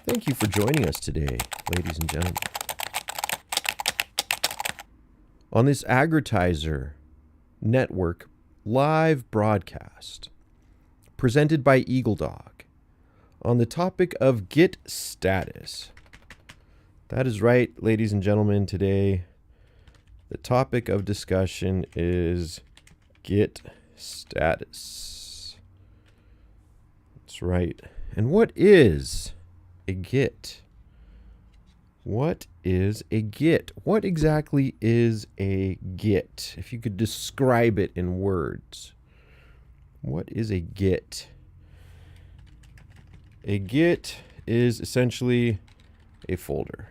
Thank you for joining us today, ladies and gentlemen, on this agrotizer network live broadcast presented by eagleDog on the topic of Git status. That is right, ladies and gentlemen. Today, the topic of discussion is Git status. That's right. And what is a Git? What is a Git? What exactly is a Git? If you could describe it in words. What is a Git? A Git is essentially a folder.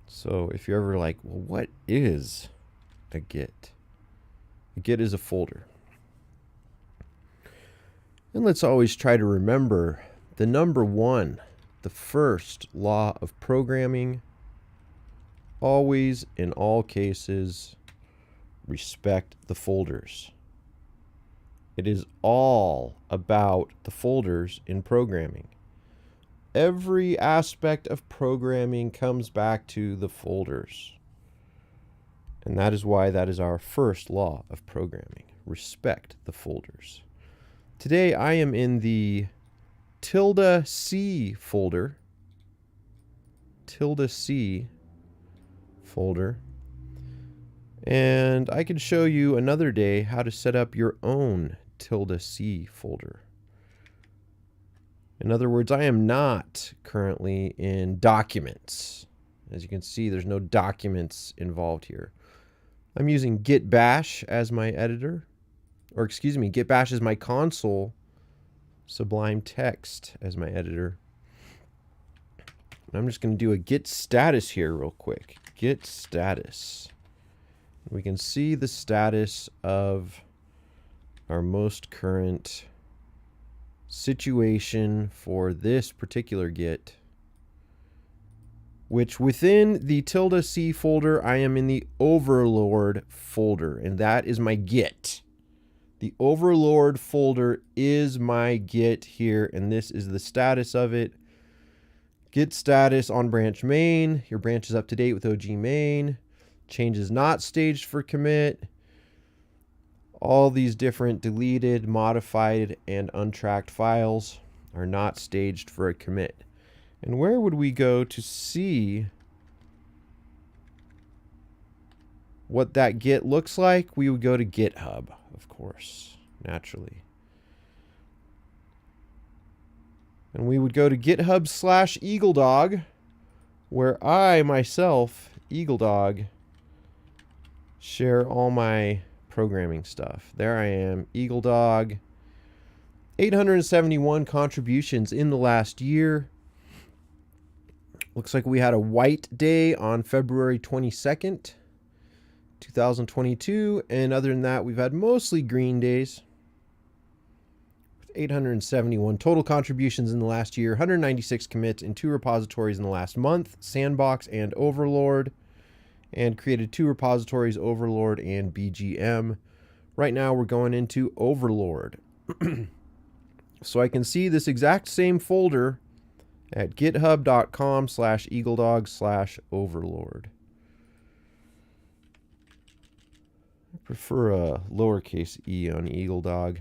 So if you're ever like, well, what is a Git? A Git is a folder. And let's always try to remember the number one, the first law of programming. Always, in all cases, respect the folders. It is all about the folders in programming. Every aspect of programming comes back to the folders. And that is why that is our first law of programming. Respect the folders. Today I am in the -C folder. -C folder. And I can show you another day how to set up your own -C folder. In other words, I am not currently in documents. As you can see, there's no documents involved here. I'm using Git Bash as my editor. Or excuse me, Git Bash is my console. Sublime Text as my editor. And I'm just going to do a Git status here real quick. Git status. We can see the status of our most current situation for this particular Git, which within the -C folder, I am in the Overlord folder, and that is my Git. The Overlord folder is my Git here, and this is the status of it. Git status on branch main. Your branch is up to date with OG main. Changes not staged for commit. All these different deleted, modified, and untracked files are not staged for a commit. And where would we go to see what that Git looks like? We would go to GitHub, of course, naturally. And we would go to GitHub/eagleDog, where I myself, eagleDog, share all my programming stuff. There I am, eagleDog. 871 contributions in the last year. Looks like we had a white day on February 22nd, 2022. And other than that, we've had mostly green days. 871 total contributions in the last year. 196 commits in 2 repositories in the last month, Sandbox and Overlord. And created 2 repositories, Overlord and BGM. Right now we're going into Overlord. So I can see this exact same folder at github.com/eagledog/overlord. I prefer a lowercase e on eagledog,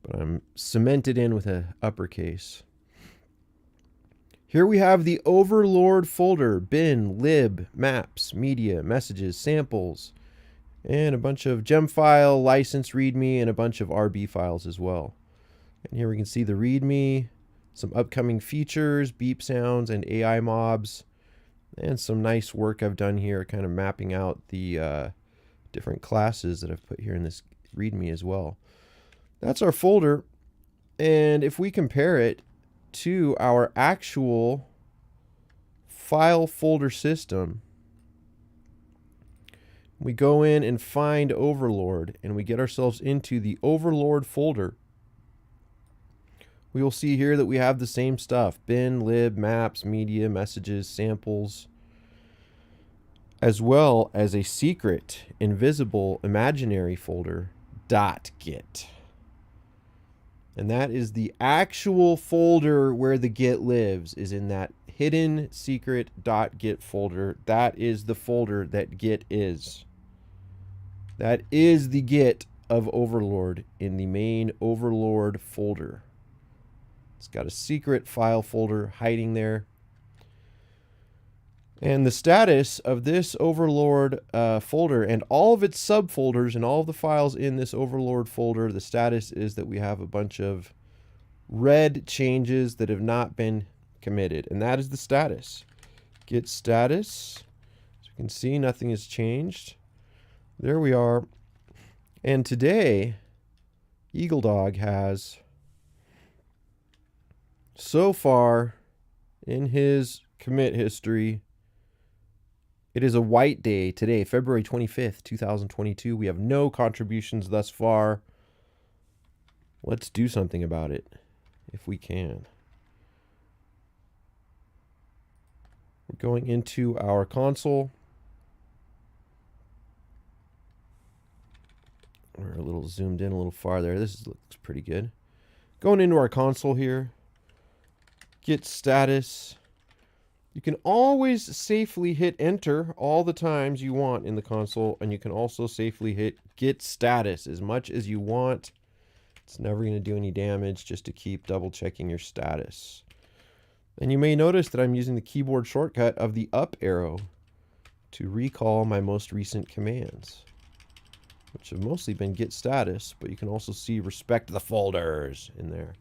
but I'm cemented in with an uppercase. Here we have the Overlord folder, bin, lib, maps, media, messages, samples, and a bunch of gem file, license, readme, and a bunch of RB files as well. And here we can see the readme, some upcoming features, beep sounds, and AI mobs, and some nice work I've done here, kind of mapping out the different classes that I've put here in this readme as well. That's our folder, and if we compare it to our actual file folder system, we go in and find Overlord, and we get ourselves into the Overlord folder. We will see here that we have the same stuff: bin, lib, maps, media, messages, samples, as well as a secret, invisible, imaginary folder, .git. And that is the actual folder where the Git lives, is in that hidden secret.git folder. That is the folder that Git is. That is the Git of Overlord in the main Overlord folder. It's got a secret file folder hiding there. And the status of this Overlord folder and all of its subfolders and all of the files in this Overlord folder, the status is that we have a bunch of red changes that have not been committed. And that is the status. Git status. As you can see, nothing has changed. There we are. And today, eagleDog has, so far in his commit history, it is a white day today, February 25th, 2022. We have no contributions thus far. Let's do something about it, if we can. We're going into our console. We're a little zoomed in a little far there. This looks pretty good. Going into our console here. Git status. You can always safely hit enter all the times you want in the console, and you can also safely hit git status as much as you want. It's never going to do any damage, just to keep double checking your status. And you may notice that I'm using the keyboard shortcut of the up arrow to recall my most recent commands, which have mostly been git status, but you can also see respect the folders in there.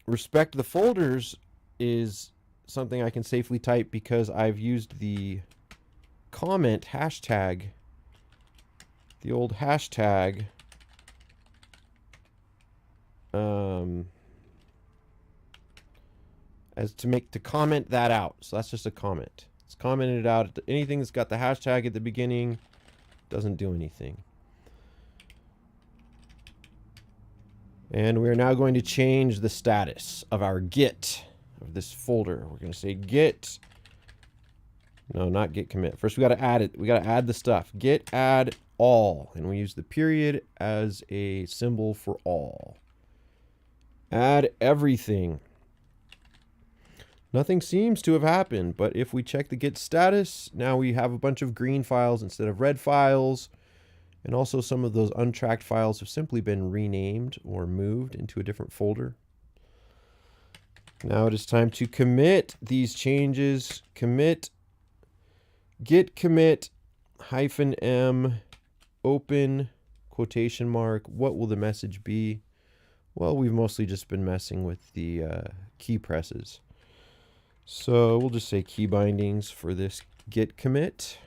Respect the folders is something I can safely type because I've used the comment hashtag, the old hashtag, as to comment that out. So that's just a comment. It's commented out. Anything that's got the hashtag at the beginning doesn't do anything. And we're now going to change the status of our Git of this folder. We're going to say Git. No, not Git commit. First, we got to add it. We got to add the stuff. Git add all. And we use the period as a symbol for all. Add everything. Nothing seems to have happened, but if we check the Git status, now we have a bunch of green files instead of red files. And also some of those untracked files have simply been renamed or moved into a different folder. Now it is time to commit these changes. Commit, git commit -m, open quotation mark. What will the message be? Well, we've mostly just been messing with the key presses. So we'll just say key bindings for this git commit.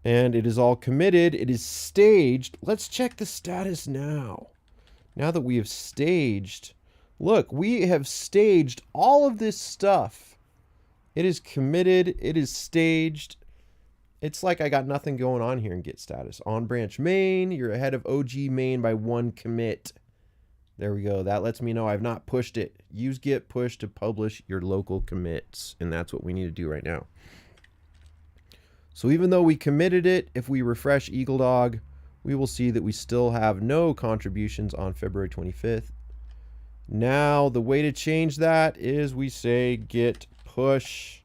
And it is all committed. It is staged. Let's check the status now. Now that we have staged, look, we have staged all of this stuff. It is committed. It is staged. It's like I got nothing going on here in git status. On branch main, you're ahead of OG main by 1 commit. There we go. That lets me know I've not pushed it. Use git push to publish your local commits. And that's what we need to do right now. So even though we committed it, if we refresh eagleDog, we will see that we still have no contributions on February 25th. Now, the way to change that is we say git push.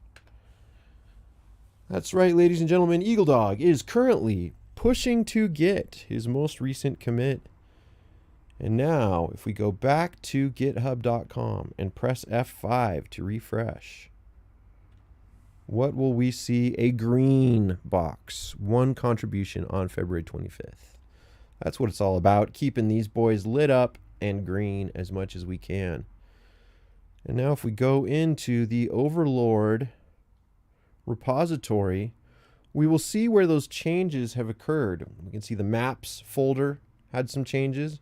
That's right, ladies and gentlemen. eagleDog is currently pushing to Git, his most recent commit. And now, if we go back to github.com and press F5 to refresh, what will we see? A green box. 1 contribution on February 25th. That's what it's all about, keeping these boys lit up and green as much as we can. And now if we go into the Overlord repository, we will see where those changes have occurred. We can see the maps folder had some changes.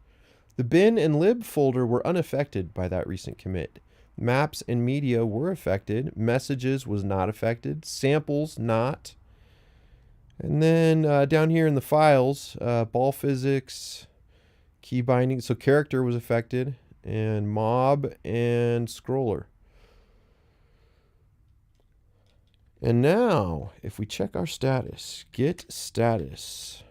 The bin and lib folder were unaffected by that recent commit. Maps and media were affected. Messages was not affected. Samples not. And then down here in the files, ball physics, key binding. So character was affected, and mob and scroller. And now, if we check our status, git status,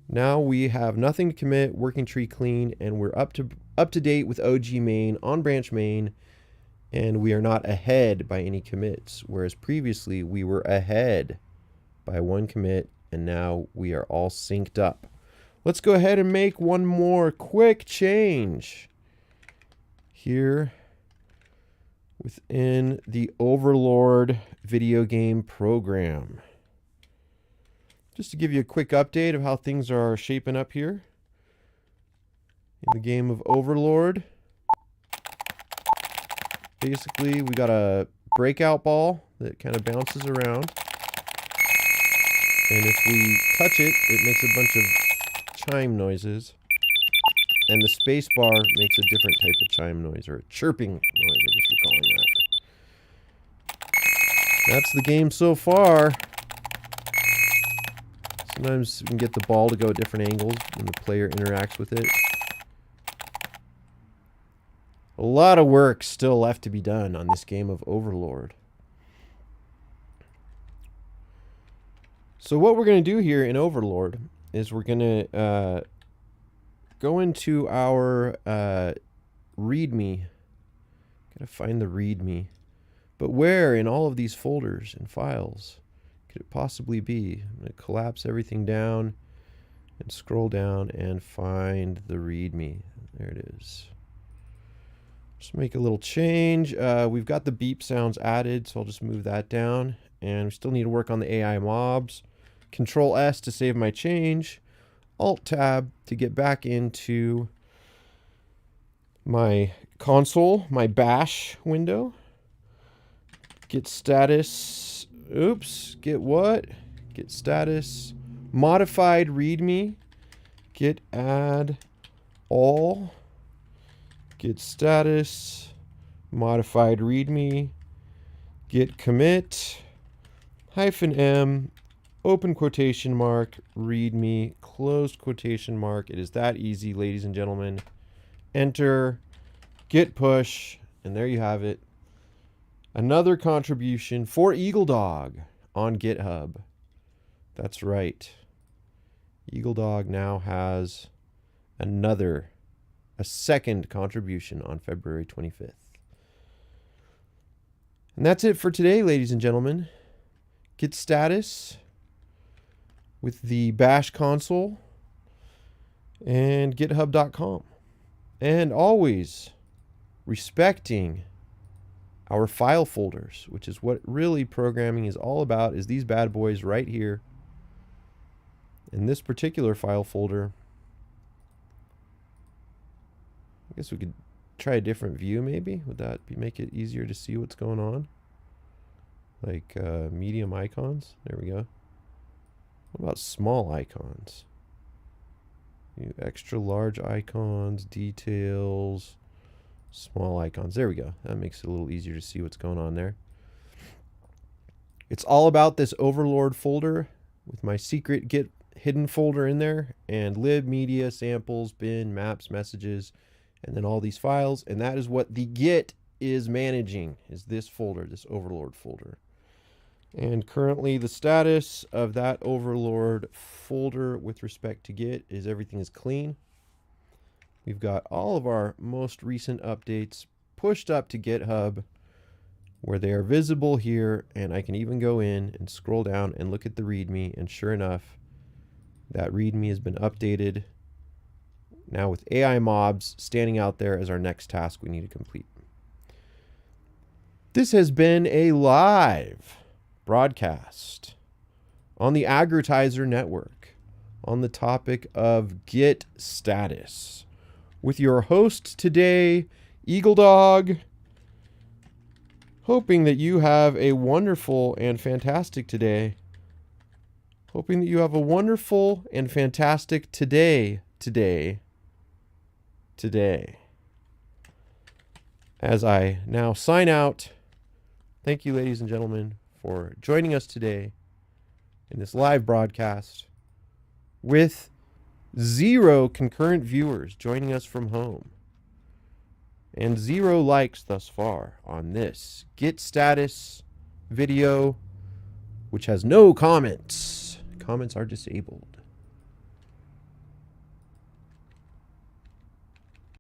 Now we have nothing to commit, working tree clean, and we're up to date with OG main, on branch main, and we are not ahead by any commits, whereas previously we were ahead by one commit, and now we are all synced up. Let's go ahead and make one more quick change here within the Overlord video game program. Just to give you a quick update of how things are shaping up here in the game of Overlord. Basically, we got a breakout ball that kind of bounces around. And if we touch it, it makes a bunch of chime noises. And the space bar makes a different type of chime noise, or a chirping noise, I guess we're calling that. That's the game so far. Sometimes we can get the ball to go at different angles when the player interacts with it. A lot of work still left to be done on this game of Overlord. So what we're going to do here in Overlord is we're going to go into our README. Gotta find the README. But where in all of these folders and files could it possibly be? I'm going to collapse everything down and scroll down and find the README. There it is. Just make a little change. We've got the beep sounds added, so I'll just move that down. And we still need to work on the AI mobs. Control S to save my change. Alt Tab to get back into my console, my bash window. Get status. Oops. Get what? Get status. Modified README. Get add all. Get status. Modified README. Get commit. -M. Open quotation mark. README. Closed quotation mark. It is that easy, ladies and gentlemen. Enter. Git push. And there you have it. Another contribution for eagleDog on GitHub. That's right. eagleDog now has a second contribution on February 25th. And that's it for today, ladies and gentlemen. Git status with the bash console and github.com. And always respecting our file folders, which is what really programming is all about, is these bad boys right here. In this particular file folder, I guess we could try a different view maybe. Would that make it easier to see what's going on? Like medium icons. There we go. What about small icons? Extra large icons, details, small icons. There we go. That makes it a little easier to see what's going on there. It's all about this Overlord folder with my secret Git hidden folder in there, and lib, media, samples, bin, maps, messages, and then all these files. And that is what the Git is managing, is this folder, this Overlord folder. And currently the status of that Overlord folder with respect to Git is everything is clean. We've got all of our most recent updates pushed up to GitHub where they are visible here, and I can even go in and scroll down and look at the README, and sure enough, that README has been updated now with AI mobs standing out there as our next task we need to complete. This has been a live broadcast on the agrotizer network on the topic of Git status with your host today, eagleDog, hoping that you have a wonderful and fantastic today. Hoping that you have a wonderful and fantastic today. As I now sign out, thank you, ladies and gentlemen, for joining us today in this live broadcast with 0 concurrent viewers joining us from home and 0 likes thus far on this Git status video, which has no comments. Comments are disabled.